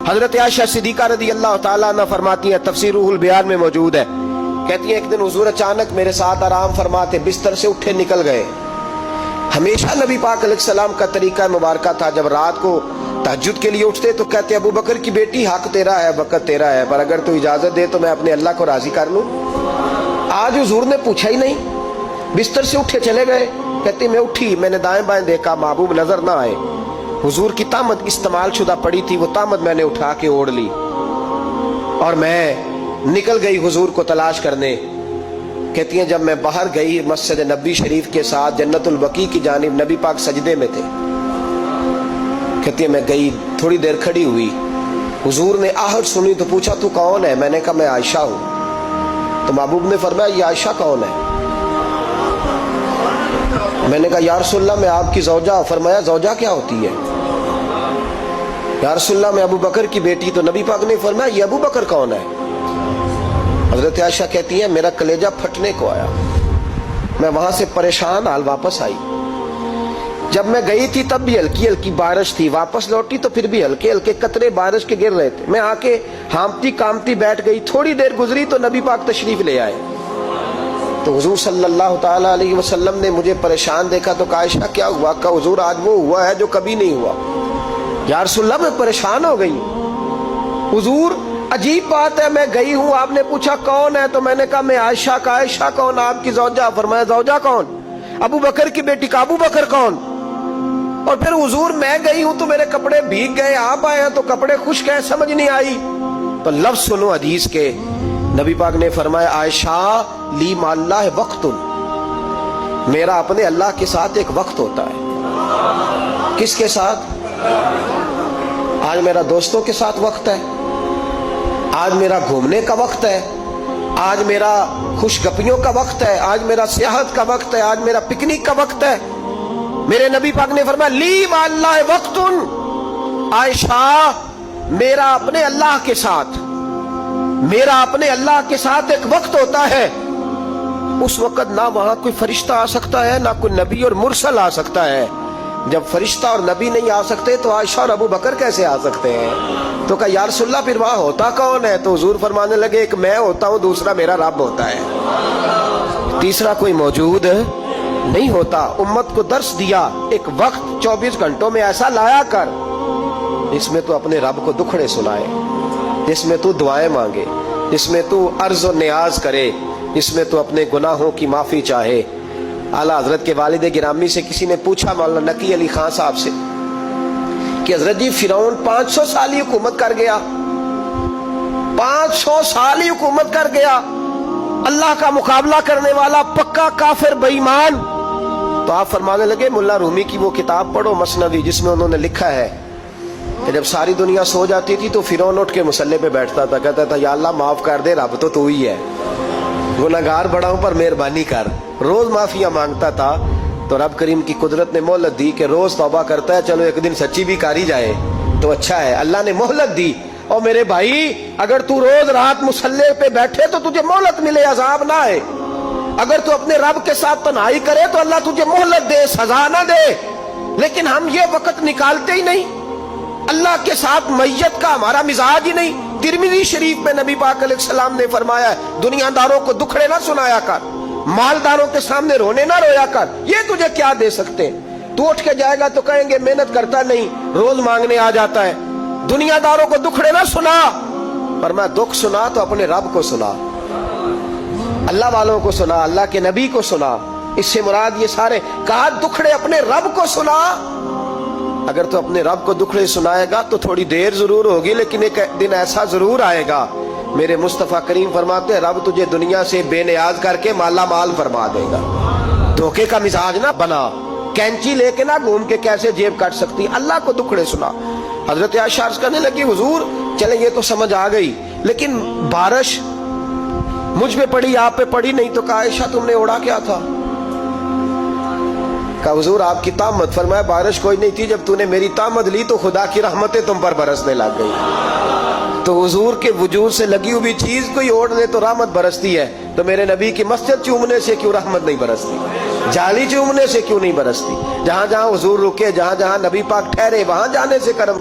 حضرت عائشہ صدیقہ رضی اللہ تعالیٰ عنہ فرماتی ہیں، تفسیر روح البیان میں موجود ہے، کہتی ہیں ایک دن حضور اچانک میرے ساتھ آرام فرماتے بستر سے اٹھے نکل گئے۔ ہمیشہ نبی پاک علیہ السلام کا طریقہ مبارکہ تھا، جب رات کو تہجد کے لیے اٹھتے تو کہتے ابو بکر کی بیٹی حق تیرا ہے، وقت تیرا ہے، پر اگر تو اجازت دے تو میں اپنے اللہ کو راضی کر لوں۔ آج حضور نے پوچھا ہی نہیں، بستر سے اٹھے چلے گئے۔ کہتے میں اٹھی، میں نے دائیں بائیں دیکھا، محبوب نظر نہ آئے۔ حضور کی طامت استعمال شدہ پڑی تھی، وہ طامت میں نے اٹھا کے اوڑھ لی اور میں نکل گئی حضور کو تلاش کرنے۔ کہتی ہیں جب میں باہر گئی مسجد نبی شریف کے ساتھ جنت البقیع کی جانب، نبی پاک سجدے میں تھے۔ کہتی ہیں میں گئی، تھوڑی دیر کھڑی ہوئی، حضور نے آہٹ سنی تو پوچھا تو کون ہے؟ میں نے کہا میں عائشہ ہوں۔ تو محبوب نے فرمایا یہ عائشہ کون ہے؟ میں نے کہا یا رسول اللہ میں آپ کی زوجہ۔ فرمایا زوجہ کیا ہوتی ہے؟ یا رسول اللہ میں ابو بکر کی بیٹی۔ تو نبی پاک نے فرمایا یہ ابو بکر کون ہے؟ حضرت عائشہ کہتی ہے میرا کلیجہ پھٹنے کو آیا، میں وہاں سے پریشان حال واپس آئی۔ جب میں گئی تھی تب بھی ہلکی ہلکی بارش تھی، واپس لوٹی تو پھر بھی ہلکے ہلکے قطرے بارش کے گر رہے تھے۔ میں آ کے ہامتی کامتی بیٹھ گئی، تھوڑی دیر گزری تو نبی پاک تشریف لے آئے۔ تو حضور صلی اللہ تعالیٰ علیہ وسلم نے مجھے پریشان دیکھا تو کہا عائشہ کیا ہوا؟ کہا حضور آج وہ ہوا ہے جو کبھی نہیں ہوا۔ یا رسول اللہ میں پریشان ہو گئی۔ حضور عجیب بات ہے، میں گئی ہوں، آپ نے پوچھا کون ہے تو میں نے کہا میں عائشہ۔ کا عائشہ کون؟ آپ کی زوجہ۔ فرمایا زوجہ کون؟ ابو بکر کی بیٹی۔ کا ابو بکر کون؟ اور پھر حضور میں گئی ہوں تو میرے کپڑے بھیگ گئے، آپ آئے ہیں تو کپڑے خشک ہیں، سمجھ نہیں آئی۔ تو لفظ سنو حدیث کے، نبی پاک نے فرمایا عائشہ لی مع اللہ وقت، میرا اپنے اللہ کے ساتھ ایک وقت ہوتا ہے۔ کس کے ساتھ؟ آج میرا دوستوں کے ساتھ وقت ہے، آج میرا گھومنے کا وقت ہے، آج میرا خوش گپیوں کا وقت ہے، آج میرا سیاحت کا وقت ہے، آج میرا پکنک کا وقت ہے۔ میرے نبی پاک نے فرمایا لی مع اللہ وقت، عائشہ میرا اپنے اللہ کے ساتھ، میرا اپنے اللہ کے ساتھ ایک وقت ہوتا ہے۔ اس وقت نہ وہاں کوئی فرشتہ آ سکتا ہے، نہ کوئی نبی اور مرسل آ سکتا ہے۔ جب فرشتہ اور نبی نہیں آ سکتے تو عائشہ اور ابو بکر کیسے آ سکتے ہیں؟ تو کہا یا رسول اللہ پھر وہاں ہوتا کون ہے؟ تو حضور فرمانے لگے ایک میں ہوتا ہوں، دوسرا میرا رب ہوتا ہے، تیسرا کوئی موجود نہیں ہوتا۔ امت کو درس دیا ایک وقت 24 گھنٹوں میں ایسا لایا کر جس میں تو اپنے رب کو دکھڑے سنائے، جس میں تو دعائیں مانگے، جس میں تو عرض و نیاز کرے، جس میں تو اپنے گناہوں کی معافی چاہے۔ اعلیٰ حضرت کے والد گرامی سے کسی نے پوچھا مولانا نقی علی خان صاحب سے کہ حضرت جی فرعون 500 سال ہی حکومت کر گیا، 500 سال ہی حکومت کر گیا، اللہ کا مقابلہ کرنے والا پکا کافر بے ایمان۔ تو آپ فرمانے لگے ملا رومی کی وہ کتاب پڑھو مثنوی، جس میں انہوں نے لکھا ہے کہ جب ساری دنیا سو جاتی تھی تو فرعون اٹھ کے مصلے پہ بیٹھتا تھا، کہتا تھا یا اللہ معاف کر دے، رب تو ہی ہے، گناہگار بڑا ہوں پر مہربانی کر۔ روز معافیاں مانگتا تھا تو رب کریم کی قدرت نے مہلت دی کہ روز توبہ کرتا ہے، چلو ایک دن سچی بھی کاری جائے تو اچھا ہے۔ اللہ نے مہلت دی، اور میرے بھائی اگر تو روز رات مصلے پہ بیٹھے تو تجھے مہلت ملے، عذاب نہ آئے۔ اگر تو اپنے رب کے ساتھ تنہائی کرے تو اللہ تجھے مہلت دے، سزا نہ دے۔ لیکن ہم یہ وقت نکالتے ہی نہیں، اللہ کے ساتھ میت کا ہمارا مزاج ہی نہیں۔ ترمذی شریف میں نبی پاک علیہ السلام نے فرمایا دنیا داروں کو دکھڑے نہ سنایا کر، مالداروں کے سامنے رونے نہ رویا کر، یہ تجھے کیا دے سکتے؟ تو اٹھ کے جائے گا تو کہیں گے محنت کرتا نہیں، روز مانگنے آ جاتا ہے۔ دنیا داروں کو دکھڑے نہ سنا، پر میں دکھ سنا تو اپنے رب کو سنا، اللہ والوں کو سنا، اللہ کے نبی کو سنا۔ اس سے مراد یہ سارے کہا دکھڑے اپنے رب کو سنا۔ اگر تو اپنے رب کو دکھڑے سنائے گا تو تھوڑی دیر ضرور ہوگی، لیکن ایک دن ایسا ضرور آئے گا، میرے مصطفیٰ کریم فرماتے ہیں رب تجھے دنیا سے بے نیاز کر کے مالا مال فرما دے گا۔ دھوکے کا مزاج نہ بنا، کینچی لے کے نہ گھوم کے کیسے جیب کاٹ سکتی، اللہ کو دکھڑے سنا۔ حضرت عائشہ عرض کرنے لگی حضور چلے یہ تو سمجھ آ گئی، لیکن بارش مجھ پہ پڑی آپ پہ پڑی نہیں، تو کہا عائشہ تم نے اوڑا کیا تھا؟ کہا حضور آپ کی طامت۔ فرمایا بارش کوئی نہیں تھی، جب تو نے میری طامت لی تو خدا کی رحمتیں تم پر برسنے لگ گئی۔ تو حضور کے وجود سے لگی ہوئی چیز کوئی اوڑھ لے تو رحمت برستی ہے، تو میرے نبی کی مسجد چومنے سے کیوں رحمت نہیں برستی؟ جالی چومنے سے کیوں نہیں برستی؟ جہاں جہاں حضور رکے، جہاں جہاں نبی پاک ٹھہرے، وہاں جانے سے کرم